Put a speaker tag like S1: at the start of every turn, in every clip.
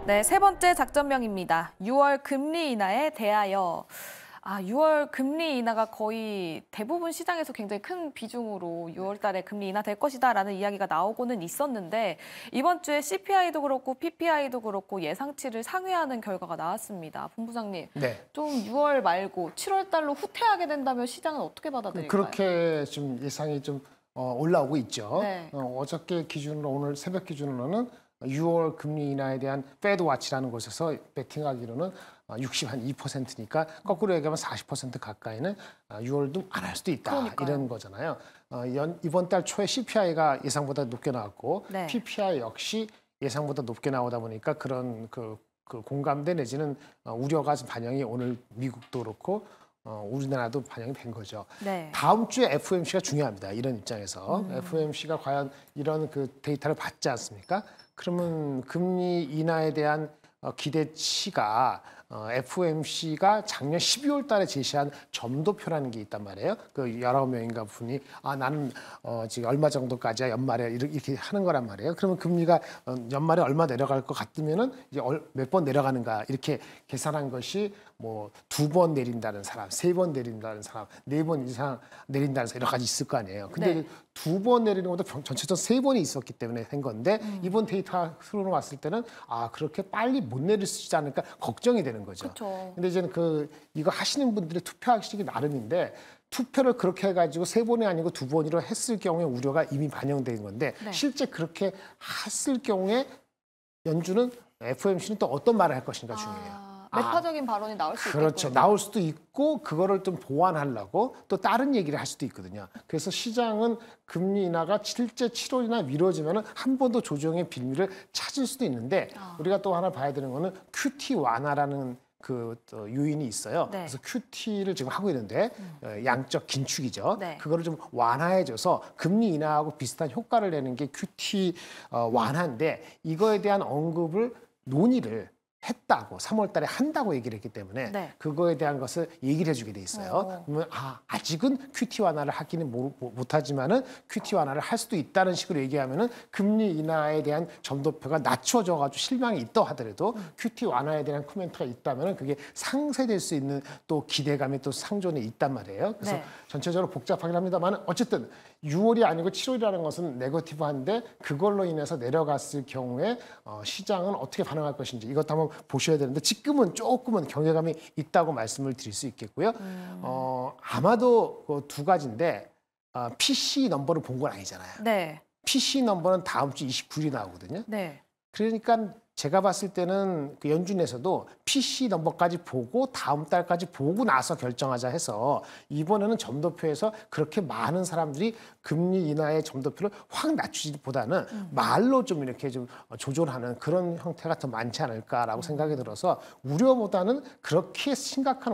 S1: 네, 세 번째 작전명입니다. 6월 금리 인하에 대하여. 6월 금리 인하가 거의 대부분 시장에서 굉장히 큰 비중으로 6월 달에 금리 인하될 것이다라는 이야기가 나오고는 있었는데 이번 주에 CPI도 그렇고 PPI도 그렇고 예상치를 상회하는 결과가 나왔습니다. 본부장님,
S2: 네.
S1: 좀 6월 말고 7월 달로 후퇴하게 된다면 시장은 어떻게 받아들일까요?
S2: 그렇게 좀 예상이 좀 올라오고 있죠.
S1: 네.
S2: 어저께 기준으로 오늘 새벽 기준으로는 6월 금리 인하에 대한 패드 와치라는 곳에서 베팅하기로는 62%니까 거꾸로 얘기하면 40% 가까이는 6월도 안 할 수도 있다.
S1: 그러니까요.
S2: 이런 거잖아요. 이번 달 초에 CPI가 예상보다 높게 나왔고
S1: 네.
S2: PPI 역시 예상보다 높게 나오다 보니까 그런 그 공감대 내지는 우려가 좀 반영이 오늘 미국도 그렇고 우리나라도 반영이 된 거죠.
S1: 네.
S2: 다음 주에 FOMC가 중요합니다. 이런 입장에서 FOMC가 과연 이런 그 데이터를 받지 않습니까? 그러면 금리 인하에 대한 기대치가 FOMC가 작년 12월 달에 제시한 점도표라는 게 있단 말이에요. 그 19명인가 분이 나는 지금 얼마 정도까지야 연말에 이렇게 하는 거란 말이에요. 그러면 금리가 연말에 얼마 내려갈 것 같으면은 이제 몇 번 내려가는가 이렇게 계산한 것이 뭐 2번 내린다는 사람, 3번 내린다는 사람, 4번 이상 내린다는 사람 여러 가지 있을 거 아니에요. 근데
S1: 네.
S2: 2번 내리는 것도 전체적으로 3번이 있었기 때문에 된 건데 이번 데이터로 왔을 때는 그렇게 빨리 못 내릴 수 있지 않을까 걱정이 되는 거죠.
S1: 그렇죠.
S2: 근데 이제는 이거 하시는 분들이 투표하시기 나름인데 투표를 그렇게 해가지고 3번이 아니고 2번으로 했을 경우에 우려가 이미 반영된 건데
S1: 네.
S2: 실제 그렇게 했을 경우에 연준은 FOMC는 또 어떤 말을 할 것인가 중요해요.
S1: 매파적인 발언이 나올 수 있겠군요.
S2: 그렇죠. 나올 수도 있고 그거를 좀 보완하려고 또 다른 얘기를 할 수도 있거든요. 그래서 시장은 금리 인하가 실제 7월이나 미뤄지면 한 번 더 조정의 빌미를 찾을 수도 있는데 우리가 또 하나 봐야 되는 거는 QT 완화라는 또 요인이 있어요.
S1: 네.
S2: 그래서 QT를 지금 하고 있는데 양적 긴축이죠.
S1: 네.
S2: 그거를 좀 완화해줘서 금리 인하하고 비슷한 효과를 내는 게 QT 완화인데 이거에 대한 언급을 논의를 했다고 3월 달에 한다고 얘기를 했기 때문에
S1: 네.
S2: 그거에 대한 것을 얘기를 해주게 돼 있어요. 그러면 아직은 QT 완화를 하기는 못하지만은 QT 완화를 할 수도 있다는 식으로 얘기하면은 금리 인하에 대한 점도표가 낮춰져가지고 실망이 있다 하더라도 QT 완화에 대한 코멘트가 있다면은 그게 상쇄될 수 있는 또 기대감이 또 상존에 있단 말이에요. 그래서
S1: 네.
S2: 전체적으로 복잡하긴 합니다만 어쨌든 6월이 아니고 7월이라는 것은 네거티브한데 그걸로 인해서 내려갔을 경우에 시장은 어떻게 반응할 것인지 이것도 한번 보셔야 되는데 지금은 조금은 경외감이 있다고 말씀을 드릴 수 있겠고요. 아마도 그 두 가지인데 PC 넘버를 본 건 아니잖아요.
S1: 네.
S2: PC 넘버는 다음 주 29일이 나오거든요.
S1: 네.
S2: 그러니까 제가 봤을 때는 그 연준에서도 PC 넘버까지 보고 다음 달까지 보고 나서 결정하자 해서 이번에는 점도표에서 그렇게 많은 사람들이 금리 인하의 점도표를 확 낮추기보다는 말로 좀 이렇게 좀 조절하는 그런 형태가 더 많지 않을까라고 생각이 들어서 우려보다는 그렇게 심각한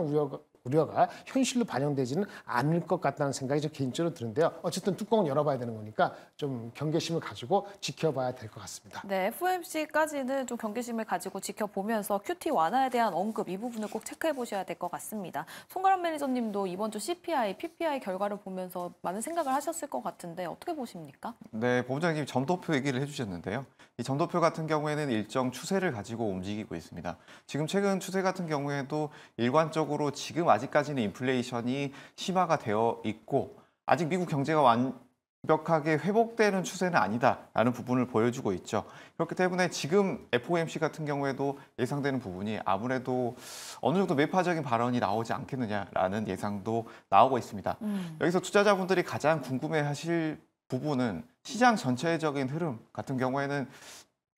S2: 우려가 현실로 반영되지는 않을 것 같다는 생각이 좀 개인적으로 드는데요. 어쨌든 뚜껑은 열어봐야 되는 거니까 좀 경계심을 가지고 지켜봐야 될 것 같습니다.
S1: 네, FOMC까지는 좀 경계심을 가지고 지켜보면서 QT 완화에 대한 언급 이 부분을 꼭 체크해 보셔야 될 것 같습니다. 송가람 매니저님도 이번 주 CPI, PPI 결과를 보면서 많은 생각을 하셨을 것 같은데 어떻게 보십니까?
S3: 네, 본부장님 점도표 얘기를 해주셨는데요. 이 점도표 같은 경우에는 일정 추세를 가지고 움직이고 있습니다. 지금 최근 추세 같은 경우에도 일관적으로 지금 아직까지는 인플레이션이 심화가 되어 있고 아직 미국 경제가 완벽하게 회복되는 추세는 아니다라는 부분을 보여주고 있죠. 그렇기 때문에 지금 FOMC 같은 경우에도 예상되는 부분이 아무래도 어느 정도 매파적인 발언이 나오지 않겠느냐라는 예상도 나오고 있습니다. 여기서 투자자분들이 가장 궁금해하실 부분은 시장 전체적인 흐름 같은 경우에는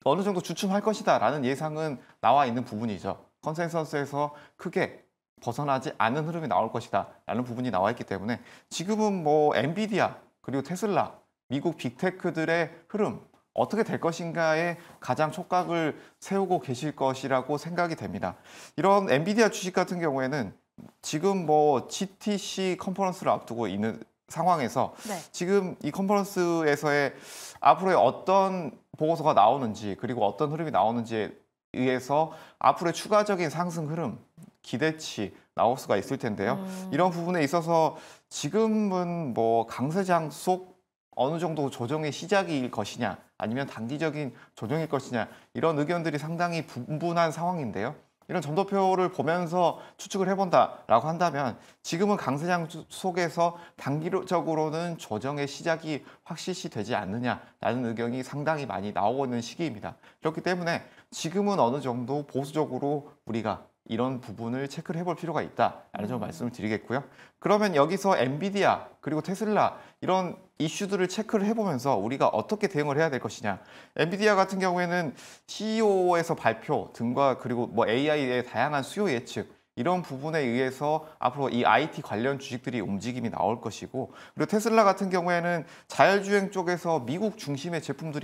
S3: 어느 정도 주춤할 것이다라는 예상은 나와 있는 부분이죠. 컨센서스에서 크게 벗어나지 않는 흐름이 나올 것이다라는 부분이 나와 있기 때문에 지금은 뭐 엔비디아 그리고 테슬라, 미국 빅테크들의 흐름 어떻게 될 것인가에 가장 촉각을 세우고 계실 것이라고 생각이 됩니다. 이런 엔비디아 주식 같은 경우에는 지금 뭐 GTC 컨퍼런스를 앞두고 있는 상황에서
S1: 네.
S3: 지금 이 컨퍼런스에서의 앞으로의 어떤 보고서가 나오는지 그리고 어떤 흐름이 나오는지에 의해서 앞으로의 추가적인 상승 흐름, 기대치 나올 수가 있을 텐데요. 이런 부분에 있어서 지금은 뭐 강세장 속 어느 정도 조정의 시작일 것이냐 아니면 단기적인 조정일 것이냐 이런 의견들이 상당히 분분한 상황인데요. 이런 점도표를 보면서 추측을 해본다라고 한다면 지금은 강세장 속에서 단기적으로는 조정의 시작이 확실시 되지 않느냐라는 의견이 상당히 많이 나오고 있는 시기입니다. 그렇기 때문에 지금은 어느 정도 보수적으로 우리가 이런 부분을 체크를 해볼 필요가 있다라는 점 말씀을 드리겠고요. 그러면 여기서 엔비디아 그리고 테슬라 이런 이슈들을 체크를 해보면서 우리가 어떻게 대응을 해야 될 것이냐. 엔비디아 같은 경우에는 CEO에서 발표 등과 그리고 뭐 AI의 다양한 수요 예측 이런 부분에 의해서 앞으로 이 IT 관련 주식들이 움직임이 나올 것이고, 그리고 테슬라 같은 경우에는 자율주행 쪽에서 미국 중심의 제품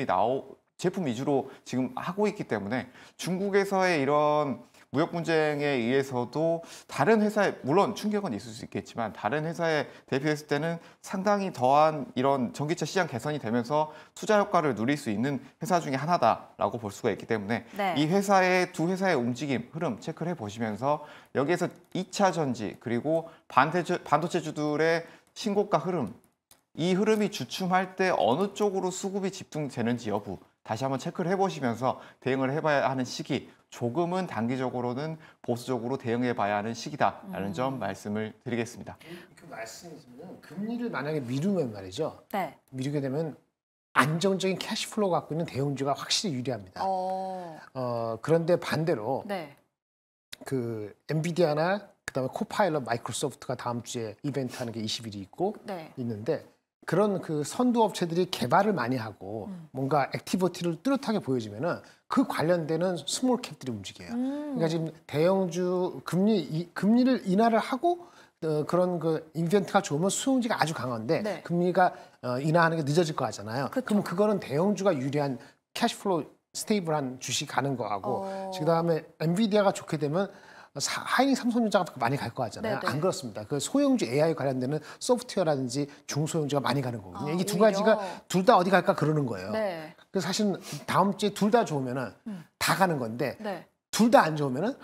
S3: 위주로 지금 하고 있기 때문에 중국에서의 이런 무역 분쟁에 의해서도 다른 회사에 물론 충격은 있을 수 있겠지만 다른 회사에 대비했을 때는 상당히 더한 이런 전기차 시장 개선이 되면서 투자 효과를 누릴 수 있는 회사 중에 하나다라고 볼 수가 있기 때문에
S1: 네.
S3: 이 두 회사의 움직임, 흐름 체크를 해보시면서 여기에서 2차 전지 그리고 반도체주들의 신고가 흐름, 이 흐름이 주춤할 때 어느 쪽으로 수급이 집중되는지 여부 다시 한번 체크를 해보시면서 대응을 해봐야 하는 시기, 조금은 단기적으로는 보수적으로 대응해봐야 하는 시기다라는 점 말씀을 드리겠습니다.
S2: 그 말씀이시면 금리를 만약에 미루면 말이죠.
S1: 네.
S2: 미루게 되면 안정적인 캐시플로우 갖고 있는 대형주가 확실히 유리합니다. 그런데 반대로
S1: 네.
S2: 그 엔비디아나 그다음에 코파일럿 마이크로소프트가 다음 주에 이벤트 하는 게 20일이 있고
S1: 네.
S2: 있는데 그런 그 선두 업체들이 개발을 많이 하고 뭔가 액티비티를 뚜렷하게 보여주면은 그 관련되는 스몰 캡들이 움직여요. 그러니까 지금 대형주 금리를 인하를 하고 그런 그 이벤트가 좋으면 수용지가 아주 강한데
S1: 네.
S2: 금리가 인하하는 게 늦어질 거 하잖아요.
S1: 그쵸.
S2: 그럼 그거는 대형주가 유리한 캐시플로우 스테이블한 주식 가는 거하고 그다음에 엔비디아가 좋게 되면 하이닉 삼성전자가 많이 갈 거 같잖아요.
S1: 네네.
S2: 안 그렇습니다. 그 소형주 AI 관련되는 소프트웨어라든지 중소형주가 많이 가는 거거든요. 이게 두
S1: 오히려.
S2: 가지가 둘 다 어디 갈까 그러는 거예요.
S1: 네.
S2: 그래서 사실은 다음 주에 둘 다 좋으면은 다 가는 건데
S1: 네.
S2: 둘 다 안 좋으면은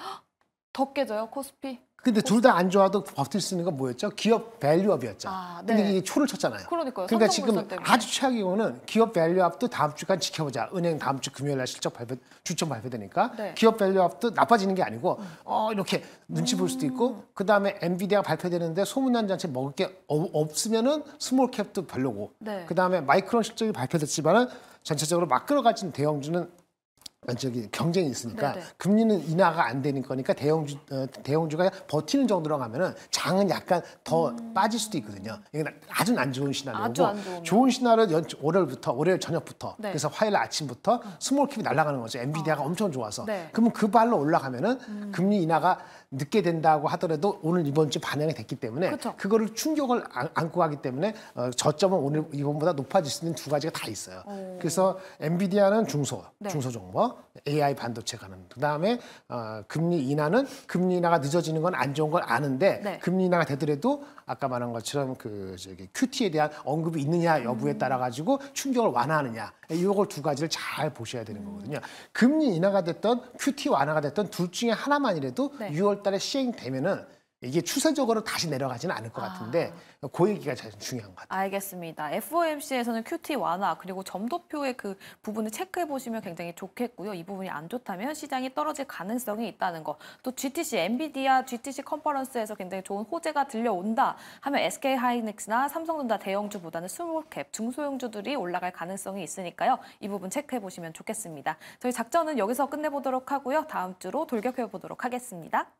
S1: 더 깨져요, 코스피?
S2: 근데 둘 다 안 좋아도 버틸 수 있는 건 뭐였죠? 기업 밸류업이었죠.
S1: 네.
S2: 근데 이게 초를 쳤잖아요.
S1: 그러니까요.
S2: 그러니까 지금
S1: 삼성물산 때문에.
S2: 아주 최악의 경우는 기업 밸류업도 다음 주까지 지켜보자. 은행 다음 주 금요일 날 실적 발표, 주점 발표되니까
S1: 네.
S2: 기업 밸류업도 나빠지는 게 아니고 이렇게 눈치 볼 수도 있고 그다음에 엔비디아가 발표되는데 소문난 잔치 먹을 게 없으면은 스몰캡도 별로고
S1: 네.
S2: 그다음에 마이크론 실적이 발표됐지만은 전체적으로 막 끌어가진 대형주는 경쟁이 있으니까
S1: 네네.
S2: 금리는 인하가 안 되는 거니까 대형주가 버티는 정도로 가면은 장은 약간 더 빠질 수도 있거든요. 이게 아주 안 좋은 시나리오고
S1: 아주 안 좋으면.
S2: 좋은 시나리오 월요일 저녁부터
S1: 네.
S2: 그래서 화요일 아침부터 스몰캡이 날아가는 거죠. 엔비디아가 엄청 좋아서.
S1: 네.
S2: 그러면 그 발로 올라가면은 금리 인하가 늦게 된다고 하더라도 오늘 이번 주 반영이 됐기 때문에
S1: 그쵸.
S2: 그거를 충격을 안고 가기 때문에 저점은 오늘 이번보다 높아질 수 있는 두 가지가 다 있어요. 그래서 엔비디아는 중소 종목, AI 반도체 가는. 그다음에 금리 인하는 금리 인하가 늦어지는 건 안 좋은 걸 아는데
S1: 네.
S2: 금리 인하가 되더라도 아까 말한 것처럼 QT에 대한 언급이 있느냐 여부에 따라 가지고 충격을 완화하느냐 이걸 두 가지를 잘 보셔야 되는 거거든요. 금리 인하가 됐던 QT 완화가 됐던 둘 중에 하나만이라도
S1: 네.
S2: 6월달에 시행되면은 이게 추세적으로 다시 내려가지는 않을 것 같은데 그 얘기가 제일 중요한 것 같아요.
S1: 알겠습니다. FOMC에서는 QT 완화 그리고 점도표의 그 부분을 체크해 보시면 굉장히 좋겠고요. 이 부분이 안 좋다면 시장이 떨어질 가능성이 있다는 거. 또 GTC, 엔비디아 GTC 컨퍼런스에서 굉장히 좋은 호재가 들려온다 하면 SK하이닉스나 삼성전자 대형주보다는 스몰캡, 중소형주들이 올라갈 가능성이 있으니까요. 이 부분 체크해 보시면 좋겠습니다. 저희 작전은 여기서 끝내보도록 하고요. 다음 주로 돌격해 보도록 하겠습니다.